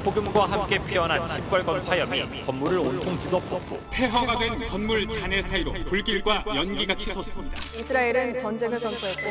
폭염과 함께 피어난 시뻘건 화염이 건물을 온통 뒤덮었고 폐허가 된 건물 잔해 사이로 불길과 연기가 치솟습니다. 이스라엘은 전쟁을 선포했고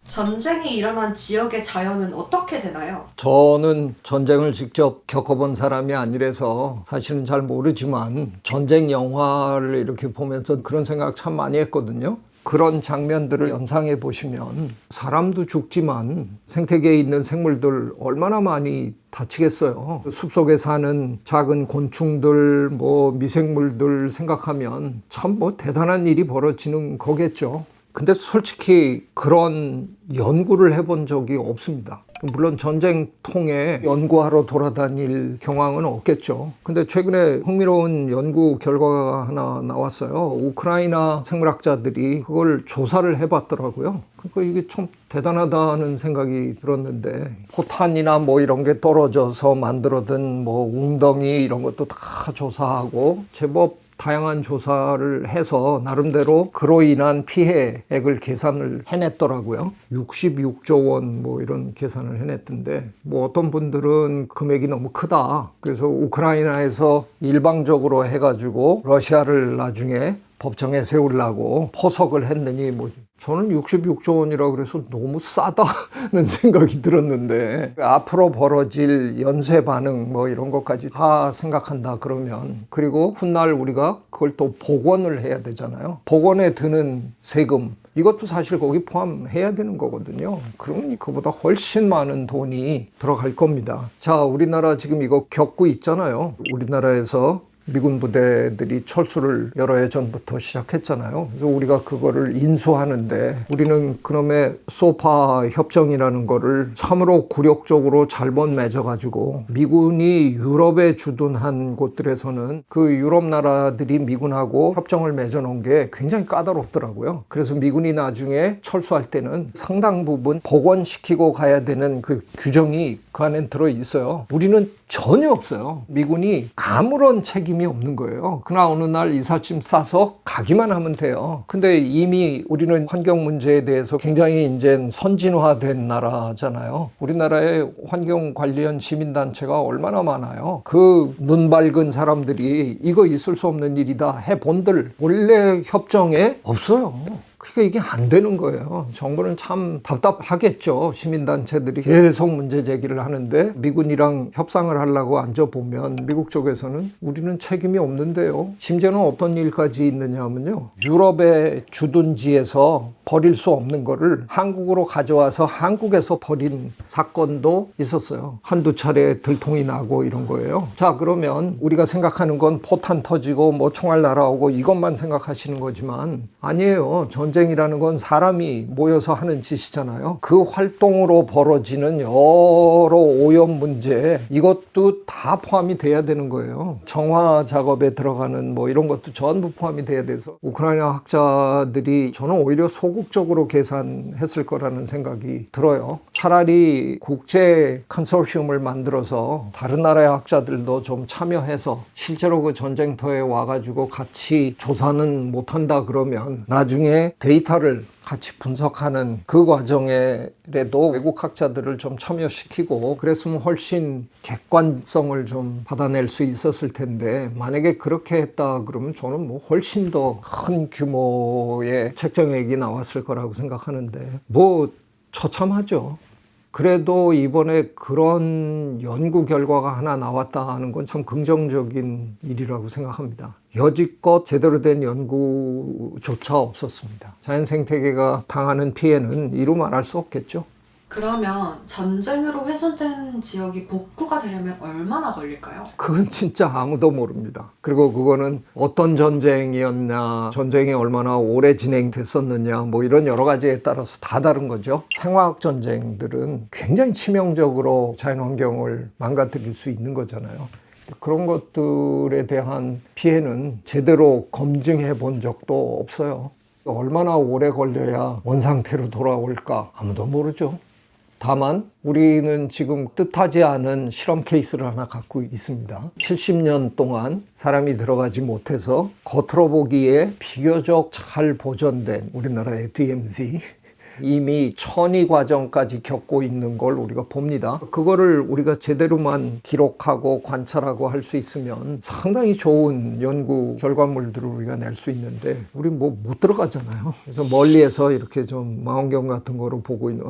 전쟁이 일어난 지역의 자연은 어떻게 되나요? 저는 전쟁을 직접 겪어본 사람이 아니라서 사실은 잘 모르지만 전쟁 영화를 이렇게 보면서 그런 생각 참 많이 했거든요. 그런 장면들을 연상해 보시면 사람도 죽지만 생태계에 있는 생물들 얼마나 많이 다치겠어요. 숲속에 사는 작은 곤충들, 미생물들 생각하면 참 대단한 일이 벌어지는 거겠죠. 근데 솔직히 그런 연구를 해본 적이 없습니다. 물론 전쟁통에 연구하러 돌아다닐 경황은 없겠죠. 근데 최근에 흥미로운 연구 결과가 하나 나왔어요. 우크라이나 생물학자들이 그걸 조사를 해봤더라고요. 그러니까 이게 참 대단하다는 생각이 들었는데 포탄이나 이런 게 떨어져서 만들어둔 웅덩이 이런 것도 다 조사하고 제법 다양한 조사를 해서 나름대로 그로 인한 피해액을 계산을 해냈더라고요. 66조 원 이런 계산을 해냈던데 어떤 분들은 금액이 너무 크다. 그래서 우크라이나에서 일방적으로 해가지고 러시아를 나중에 법정에 세우려고 포석을 했느니 저는 66조 원이라 그래서 너무 싸다는 생각이 들었는데 앞으로 벌어질 연쇄 반응 이런 것까지 다 생각한다 그러면 그리고 훗날 우리가 그걸 또 복원을 해야 되잖아요. 복원에 드는 세금 이것도 사실 거기 포함해야 되는 거거든요. 그러면 그보다 훨씬 많은 돈이 들어갈 겁니다. 자, 우리나라 지금 이거 겪고 있잖아요. 우리나라에서 미군 부대들이 철수를 여러 해 전부터 시작했잖아요. 그래서 우리가 그거를 인수하는데 우리는 그놈의 소파 협정이라는 거를 참으로 굴욕적으로 잘못 맺어가지고 미군이 유럽에 주둔한 곳들에서는 그 유럽 나라들이 미군하고 협정을 맺어놓은 게 굉장히 까다롭더라고요. 그래서 미군이 나중에 철수할 때는 상당 부분 복원시키고 가야 되는 그 규정이 그 안에 들어있어요. 우리는 전혀 없어요. 미군이 아무런 책임이 없는 거예요. 그러나 어느 날 이삿짐 싸서 가기만 하면 돼요. 근데 이미 우리는 환경 문제에 대해서 굉장히 이제 선진화된 나라잖아요. 우리나라에 환경 관련 시민단체가 얼마나 많아요. 그 눈 밝은 사람들이 이거 있을 수 없는 일이다 해본들 원래 협정에 없어요. 그러니까 이게 안 되는 거예요. 정부는 참 답답하겠죠. 시민단체들이 계속 문제 제기를 하는데 미군이랑 협상을 하려고 앉아보면 미국 쪽에서는 우리는 책임이 없는데요. 심지어는 어떤 일까지 있느냐 하면요. 유럽의 주둔지에서 버릴 수 없는 거를 한국으로 가져와서 한국에서 버린 사건도 있었어요. 한두 차례 들통이 나고 이런 거예요. 자, 그러면 우리가 생각하는 건 포탄 터지고 총알 날아오고 이것만 생각하시는 거지만 아니에요. 전쟁이라는 건 사람이 모여서 하는 짓이잖아요. 그 활동으로 벌어지는 여러 오염 문제 이것도 다 포함이 돼야 되는 거예요. 정화 작업에 들어가는 이런 것도 전부 포함이 돼야 돼서 우크라이나 학자들이 저는 오히려 소극적으로 계산했을 거라는 생각이 들어요. 차라리 국제 컨소시엄을 만들어서 다른 나라의 학자들도 좀 참여해서 실제로 그 전쟁터에 와가지고 같이 조사는 못한다 그러면 나중에 데이터를 같이 분석하는 그 과정에라도 외국 학자들을 좀 참여시키고 그랬으면 훨씬 객관성을 좀 받아낼 수 있었을 텐데 만약에 그렇게 했다 그러면 저는 훨씬 더 큰 규모의 책정액이 나왔을 거라고 생각하는데 처참하죠. 그래도 이번에 그런 연구 결과가 하나 나왔다 하는 건 참 긍정적인 일이라고 생각합니다. 여지껏 제대로 된 연구조차 없었습니다. 자연 생태계가 당하는 피해는 이루 말할 수 없겠죠. 그러면 전쟁으로 훼손된 지역이 복구가 되려면 얼마나 걸릴까요? 그건 진짜 아무도 모릅니다. 그리고 그거는 어떤 전쟁이었냐, 전쟁이 얼마나 오래 진행됐었느냐, 이런 여러 가지에 따라서 다 다른 거죠. 생화학 전쟁들은 굉장히 치명적으로 자연환경을 망가뜨릴 수 있는 거잖아요. 그런 것들에 대한 피해는 제대로 검증해 본 적도 없어요. 얼마나 오래 걸려야 원상태로 돌아올까 아무도 모르죠. 다만 우리는 지금 뜻하지 않은 실험 케이스를 하나 갖고 있습니다. 70년 동안 사람이 들어가지 못해서 겉으로 보기에 비교적 잘 보존된 우리나라의 DMZ 이미 천위 과정까지 겪고 있는 걸 우리가 봅니다. 그거를 우리가 제대로만 기록하고 관찰하고 할 수 있으면 상당히 좋은 연구 결과물들을 우리가 낼 수 있는데 우리 뭐 못 들어가잖아요. 그래서 멀리에서 이렇게 좀 망원경 같은 거로 보고 있는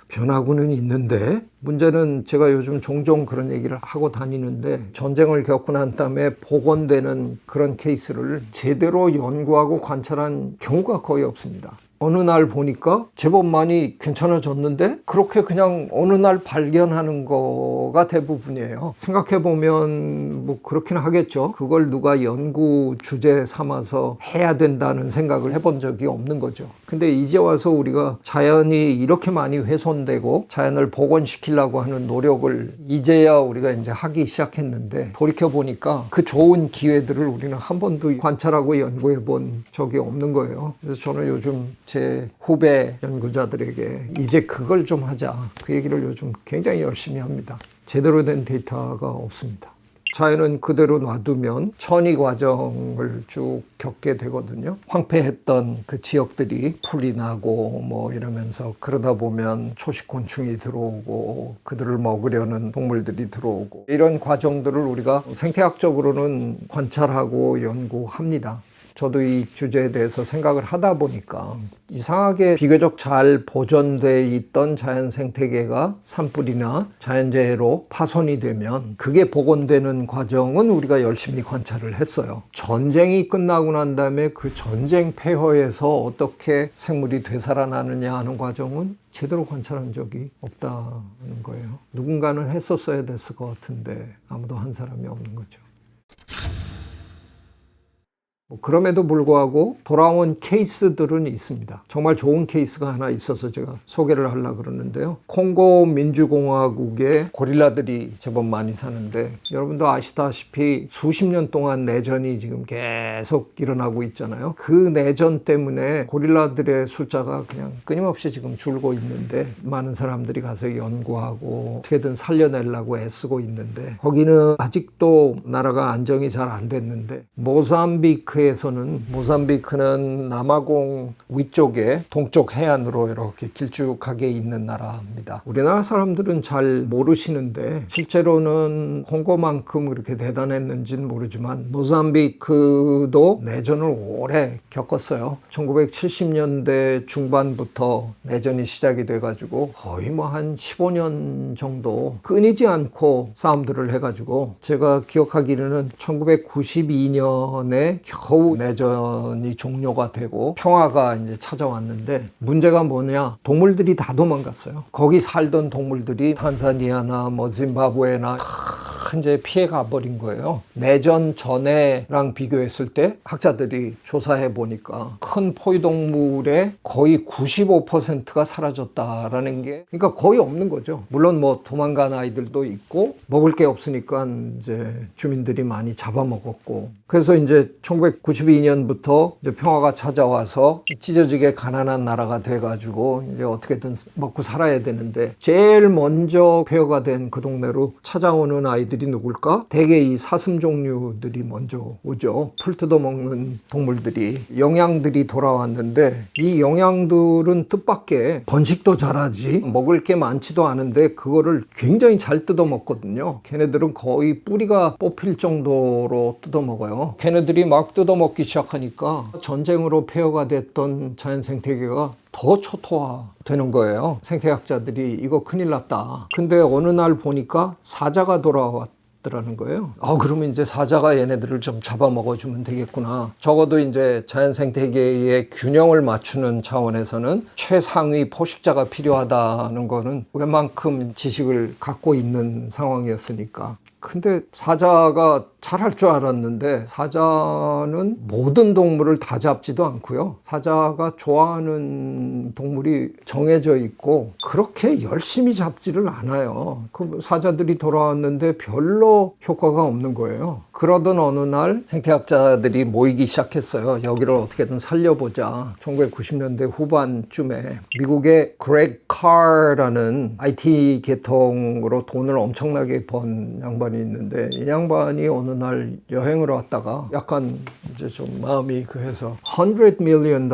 변화구는 있는데 문제는 제가 요즘 종종 그런 얘기를 하고 다니는데 전쟁을 겪고 난 다음에 복원되는 그런 케이스를 제대로 연구하고 관찰한 경우가 거의 없습니다. 어느 날 보니까 제법 많이 괜찮아졌는데 그렇게 그냥 어느 날 발견하는 거가 대부분이에요. 생각해보면 뭐 그렇긴 하겠죠. 그걸 누가 연구 주제 삼아서 해야 된다는 생각을 해본 적이 없는 거죠. 근데 이제 와서 우리가 자연이 이렇게 많이 훼손되고 자연을 복원시키려고 하는 노력을 이제야 우리가 이제 하기 시작했는데 돌이켜보니까 그 좋은 기회들을 우리는 한 번도 관찰하고 연구해 본 적이 없는 거예요. 그래서 저는 요즘 제 후배 연구자들에게 이제 그걸 좀 하자. 그 얘기를 요즘 굉장히 열심히 합니다. 제대로 된 데이터가 없습니다. 자연은 그대로 놔두면 천위 과정을 쭉 겪게 되거든요. 황폐했던 그 지역들이 풀이 나고 뭐 이러면서 그러다 보면 초식곤충이 들어오고 그들을 먹으려는 동물들이 들어오고 이런 과정들을 우리가 생태학적으로는 관찰하고 연구합니다. 저도 이 주제에 대해서 생각을 하다 보니까 이상하게 비교적 잘 보존되어 있던 자연 생태계가 산불이나 자연재해로 파손이 되면 그게 복원되는 과정은 우리가 열심히 관찰을 했어요. 전쟁이 끝나고 난 다음에 그 전쟁 폐허에서 어떻게 생물이 되살아나느냐 하는 과정은 제대로 관찰한 적이 없다는 거예요. 누군가는 했었어야 됐을 것 같은데 아무도 한 사람이 없는 거죠. 그럼에도 불구하고 돌아온 케이스들은 있습니다. 정말 좋은 케이스가 하나 있어서 제가 소개를 하려고 그러는데요. 콩고 민주공화국에 고릴라들이 제법 많이 사는데 여러분도 아시다시피 수십 년 동안 내전이 지금 계속 일어나고 있잖아요. 그 내전 때문에 고릴라들의 숫자가 그냥 끊임없이 지금 줄고 있는데 많은 사람들이 가서 연구하고 어떻게든 살려내려고 애쓰고 있는데 거기는 아직도 나라가 안정이 잘 안 됐는데 모잠비크는 남아공 위쪽에 동쪽 해안으로 이렇게 길쭉하게 있는 나라입니다. 우리나라 사람들은 잘 모르시는데 실제로는 콩고만큼 그렇게 대단했는지는 모르지만 모잠비크도 내전을 오래 겪었어요. 1970년대 중반부터 내전이 시작이 돼가지고 거의 뭐 한 15년 정도 끊이지 않고 싸움들을 해가지고 제가 기억하기로는 1992년에 겨우 내전이 종료가 되고 평화가 이제 찾아왔는데 문제가 뭐냐? 동물들이 다 도망갔어요. 거기 살던 동물들이 탄자니아나 뭐 짐바브웨나 이제 피해가 버린 거예요. 내전 전에랑 비교했을 때 학자들이 조사해 보니까 큰 포유동물의 거의 95%가 사라졌다라는 게 그러니까 거의 없는 거죠. 물론 뭐 도망간 아이들도 있고 먹을 게 없으니까 이제 주민들이 많이 잡아먹었고 그래서 이제 1992년부터 이제 평화가 찾아와서 찢어지게 가난한 나라가 돼가지고 이제 어떻게든 먹고 살아야 되는데 제일 먼저 폐허가 된 그 동네로 찾아오는 아이들이 누굴까? 대개 이 사슴 종류들이 먼저 오죠. 풀 뜯어먹는 동물들이 영양들이 돌아왔는데 이 영양들은 뜻밖의 번식도 잘하지 먹을 게 많지도 않은데 그거를 굉장히 잘 뜯어먹거든요. 걔네들은 거의 뿌리가 뽑힐 정도로 뜯어먹어요. 걔네들이 막 뜯어먹기 시작하니까 전쟁으로 폐허가 됐던 자연 생태계가 더 초토화되는 거예요. 생태학자들이 이거 큰일 났다. 근데 어느 날 보니까 사자가 돌아왔더라는 거예요. 그러면 이제 사자가 얘네들을 좀 잡아먹어주면 되겠구나. 적어도 이제 자연 생태계의 균형을 맞추는 차원에서는 최상위 포식자가 필요하다는 거는 웬만큼 지식을 갖고 있는 상황이었으니까. 근데 사자가 잘할 줄 알았는데 사자는 모든 동물을 다 잡지도 않고요. 사자가 좋아하는 동물이 정해져 있고 그렇게 열심히 잡지를 않아요. 그 사자들이 돌아왔는데 별로 효과가 없는 거예요. 그러던 어느 날 생태학자들이 모이기 시작했어요. 여기를 어떻게든 살려보자. 1990년대 후반쯤에 미국의 그레그 카라는 IT 계통으로 돈을 엄청나게 번 양반이 있는데 이 양반이 어느 날 여행을 왔다가 약간 이제 좀 마음이 그해서 $100 million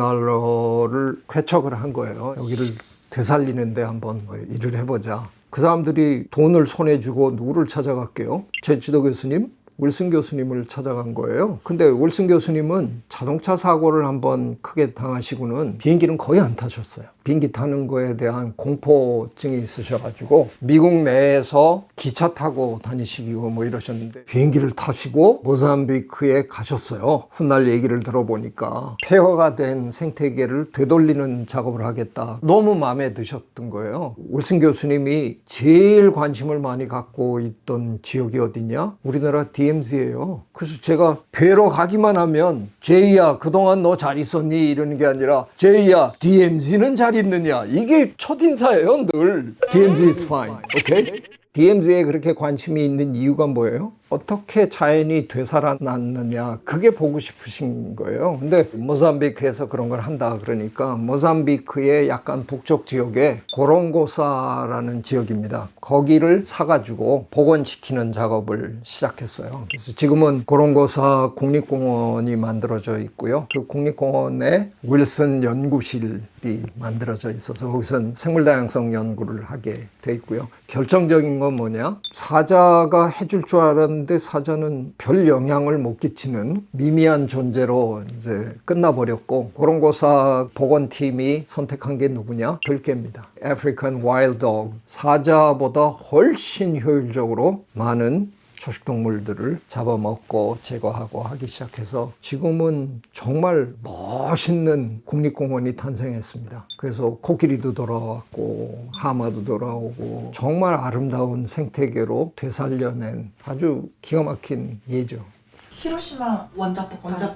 쾌척을 한 거예요. 여기를 되살리는데 한번 일을 해보자. 그 사람들이 돈을 손에 쥐고 누구를 찾아갈게요? 제 지도 교수님? 윌슨 교수님을 찾아간 거예요. 근데 윌슨 교수님은 자동차 사고를 한번 크게 당하시고는 비행기는 거의 안 타셨어요. 비행기 타는 거에 대한 공포증이 있으셔가지고 미국 내에서 기차 타고 다니시고 뭐 이러셨는데 비행기를 타시고 모잠비크에 가셨어요. 훗날 얘기를 들어보니까 폐허가 된 생태계를 되돌리는 작업을 하겠다. 너무 마음에 드셨던 거예요. 윌슨 교수님이 제일 관심을 많이 갖고 있던 지역이 어디냐? 우리나라 DMZ예요. 그래서 제가 뵈러 가기만 하면 제이야 그동안 너 잘 있었니? 이러는 게 아니라 제이야 DMZ는 잘 있느냐? 이게 첫인사예요. 늘 DMZ is fine. 오케이? DMZ에 그렇게 관심이 있는 이유가 뭐예요? 어떻게 자연이 되살아났느냐 그게 보고 싶으신 거예요. 근데 모잠비크에서 그런 걸 한다 그러니까 모잠비크의 약간 북쪽 지역에 고롱고사라는 지역입니다. 거기를 사가지고 복원시키는 작업을 시작했어요. 그래서 지금은 고롱고사 국립공원이 만들어져 있고요. 그 국립공원에 윌슨 연구실이 만들어져 있어서 거기서는 생물다양성 연구를 하게 돼 있고요. 결정적인 건 뭐냐? 사자가 해줄 줄 알았는데 사자는 별 영향을 못 끼치는 미미한 존재로 이제 끝나버렸고 고롱고사 복원팀이 선택한 게 누구냐? 들개입니다. African Wild Dog. 사자보다 훨씬 효율적으로 많은 초식동물들을 잡아먹고 제거하고 하기 시작해서 지금은 정말 멋있는 국립공원이 탄생했습니다. 그래서 코끼리도 돌아왔고 하마도 돌아오고 정말 아름다운 생태계로 되살려낸 아주 기가 막힌 예죠. 히로시마 원자폭탄.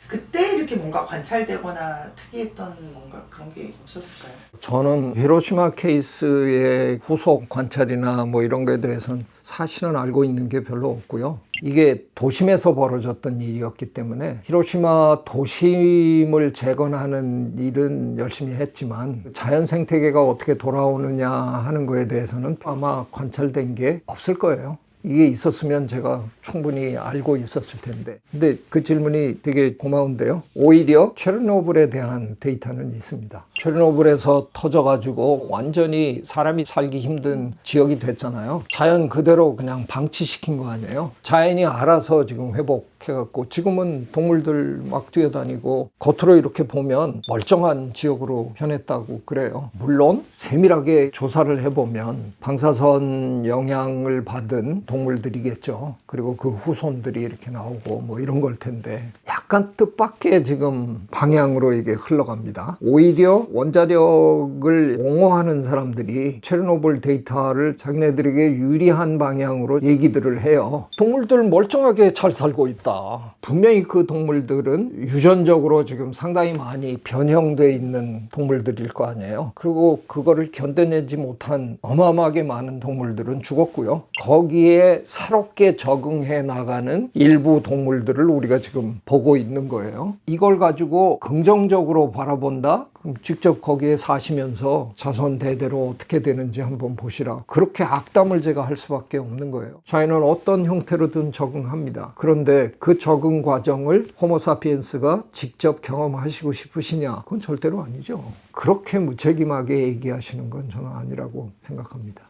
그때 이렇게 뭔가 관찰되거나 특이했던 뭔가 그런 게 없었을까요? 저는 히로시마 케이스의 후속 관찰이나 뭐 이런 거에 대해서는 사실은 알고 있는 게 별로 없고요. 이게 도심에서 벌어졌던 일이었기 때문에 히로시마 도심을 재건하는 일은 열심히 했지만 자연 생태계가 어떻게 돌아오느냐 하는 거에 대해서는 아마 관찰된 게 없을 거예요. 이게 있었으면 제가 충분히 알고 있었을 텐데. 근데 그 질문이 되게 고마운데요. 오히려 체르노빌에 대한 데이터는 있습니다. 체르노빌에서 터져가지고 완전히 사람이 살기 힘든 지역이 됐잖아요. 자연 그대로 그냥 방치시킨 거 아니에요. 자연이 알아서 지금 회복해갖고 지금은 동물들 막 뛰어다니고 겉으로 이렇게 보면 멀쩡한 지역으로 변했다고 그래요. 물론 세밀하게 조사를 해보면 방사선 영향을 받은 동물들이겠죠. 그리고 그 후손들이 이렇게 나오고 뭐 이런 걸 텐데 약간 뜻밖의 지금 방향으로 이게 흘러갑니다. 오히려 원자력을 옹호하는 사람들이 체르노빌 데이터를 자기네들에게 유리한 방향으로 얘기들을 해요. 동물들 멀쩡하게 잘 살고 있다. 분명히 그 동물들은 유전적으로 지금 상당히 많이 변형되어 있는 동물들일 거 아니에요. 그리고 그거를 견뎌내지 못한 어마어마하게 많은 동물들은 죽었고요. 거기에 새롭게 적응해 나가는 일부 동물들을 우리가 지금 보고 있는 거예요. 이걸 가지고 긍정적으로 바라본다? 그럼 직접 거기에 사시면서 자손 대대로 어떻게 되는지 한번 보시라. 그렇게 악담을 제가 할 수밖에 없는 거예요. 자연은 어떤 형태로든 적응합니다. 그런데 그 적응 과정을 호모사피엔스가 직접 경험하시고 싶으시냐? 그건 절대로 아니죠. 그렇게 무책임하게 얘기하시는 건 저는 아니라고 생각합니다.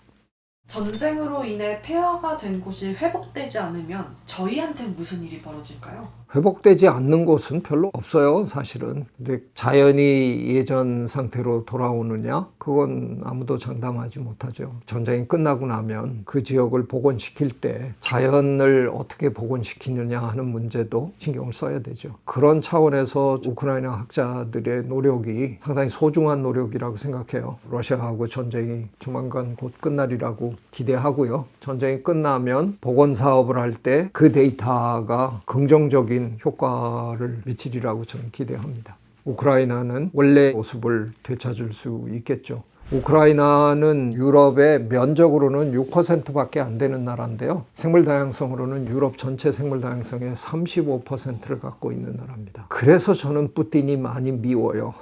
전쟁으로 인해 폐허가 된 곳이 회복되지 않으면 저희한테 무슨 일이 벌어질까요? 회복되지 않는 곳은 별로 없어요, 사실은. 근데 자연이 예전 상태로 돌아오느냐? 그건 아무도 장담하지 못하죠. 전쟁이 끝나고 나면 그 지역을 복원시킬 때 자연을 어떻게 복원시키느냐 하는 문제도 신경을 써야 되죠. 그런 차원에서 우크라이나 학자들의 노력이 상당히 소중한 노력이라고 생각해요. 러시아하고 전쟁이 조만간 곧 끝날이라고 기대하고요. 전쟁이 끝나면 복원 사업을 할 때 그 데이터가 긍정적인 효과를 미치리라고 저는 기대합니다. 우크라이나는 원래 모습을 되찾을 수 있겠죠. 우크라이나는 유럽의 면적으로는 6%밖에 안 되는 나라인데요. 생물 다양성으로는 유럽 전체 생물 다양성의 35%를 갖고 있는 나라입니다. 그래서 저는 푸틴이 많이 미워요.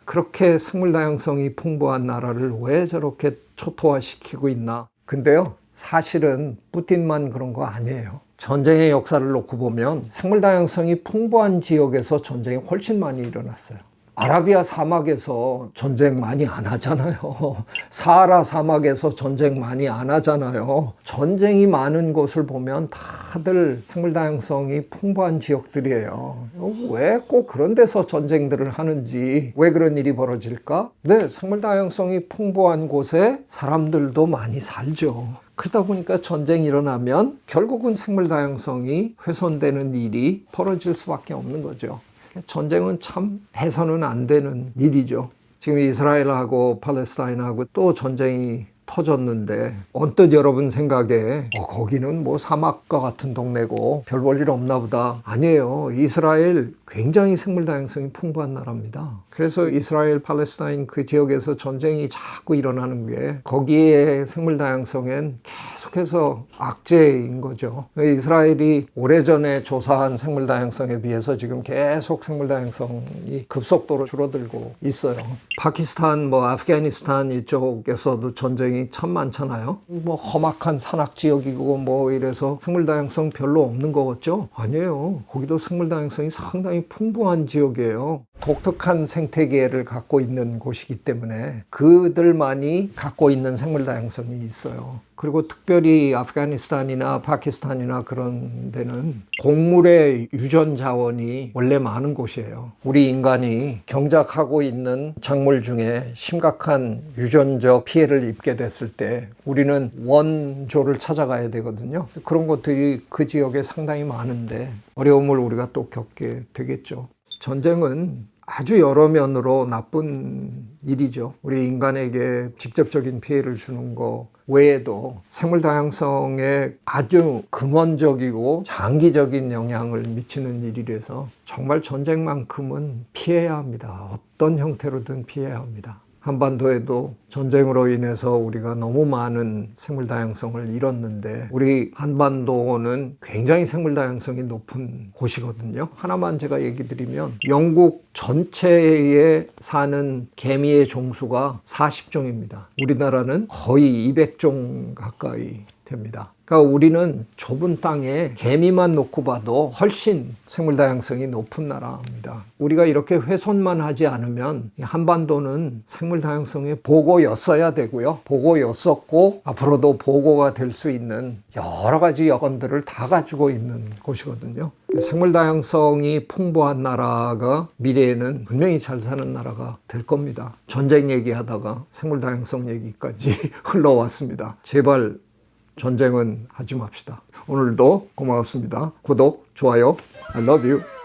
그렇게 생물 다양성이 풍부한 나라를 왜 저렇게 초토화시키고 있나? 근데요, 사실은 푸틴만 그런 거 아니에요. 전쟁의 역사를 놓고 보면 생물 다양성이 풍부한 지역에서 전쟁이 훨씬 많이 일어났어요. 아라비아 사막에서 전쟁 많이 안 하잖아요. 사하라 사막에서 전쟁 많이 안 하잖아요. 전쟁이 많은 곳을 보면 다들 생물 다양성이 풍부한 지역들이에요. 왜 꼭 그런 데서 전쟁들을 하는지, 왜 그런 일이 벌어질까? 네, 생물 다양성이 풍부한 곳에 사람들도 많이 살죠. 그러다 보니까 전쟁이 일어나면 결국은 생물 다양성이 훼손되는 일이 벌어질 수밖에 없는 거죠. 전쟁은 참 해서는 안 되는 일이죠. 지금 이스라엘하고 팔레스타인하고 또 전쟁이 터졌는데 언뜻 여러분 생각에 거기는 뭐 사막과 같은 동네고 별 볼 일 없나 보다. 아니에요. 이스라엘 굉장히 생물 다양성이 풍부한 나라입니다. 그래서 이스라엘 팔레스타인 그 지역에서 전쟁이 자꾸 일어나는 게 거기에 생물 다양성엔 계속해서 악재인 거죠. 이스라엘이 오래전에 조사한 생물 다양성에 비해서 지금 계속 생물 다양성이 급속도로 줄어들고 있어요. 파키스탄, 아프가니스탄 이쪽에서도 전쟁이 참 많잖아요. 험악한 산악 지역이고 이래서 생물 다양성 별로 없는 거겠죠? 아니에요. 거기도 생물 다양성이 상당히 풍부한 지역이에요. 독특한 생태계를 갖고 있는 곳이기 때문에 그들만이 갖고 있는 생물 다양성이 있어요. 그리고 특별히 아프가니스탄이나 파키스탄이나 그런 데는 곡물의 유전 자원이 원래 많은 곳이에요. 우리 인간이 경작하고 있는 작물 중에 심각한 유전적 피해를 입게 됐을 때 우리는 원조를 찾아가야 되거든요. 그런 것들이 그 지역에 상당히 많은데 어려움을 우리가 또 겪게 되겠죠. 전쟁은 아주 여러 면으로 나쁜 일이죠. 우리 인간에게 직접적인 피해를 주는 거 외에도 생물 다양성에 아주 근원적이고 장기적인 영향을 미치는 일이라서 정말 전쟁만큼은 피해야 합니다. 어떤 형태로든 피해야 합니다. 한반도에도 전쟁으로 인해서 우리가 너무 많은 생물 다양성을 잃었는데 우리 한반도는 굉장히 생물 다양성이 높은 곳이거든요. 하나만 제가 얘기 드리면 영국 전체에 사는 개미의 종수가 40종입니다. 우리나라는 거의 200종 가까이 됩니다. 그러니까 우리는 좁은 땅에 개미만 놓고 봐도 훨씬 생물 다양성이 높은 나라입니다. 우리가 이렇게 훼손만 하지 않으면 한반도는 생물 다양성의 보고였어야 되고요. 보고였었고 앞으로도 보고가 될 수 있는 여러 가지 여건들을 다 가지고 있는 곳이거든요. 생물 다양성이 풍부한 나라가 미래에는 분명히 잘 사는 나라가 될 겁니다. 전쟁 얘기하다가 생물 다양성 얘기까지 흘러왔습니다. 제발 전쟁은 하지 맙시다. 오늘도 고마웠습니다. 구독, 좋아요, I love you.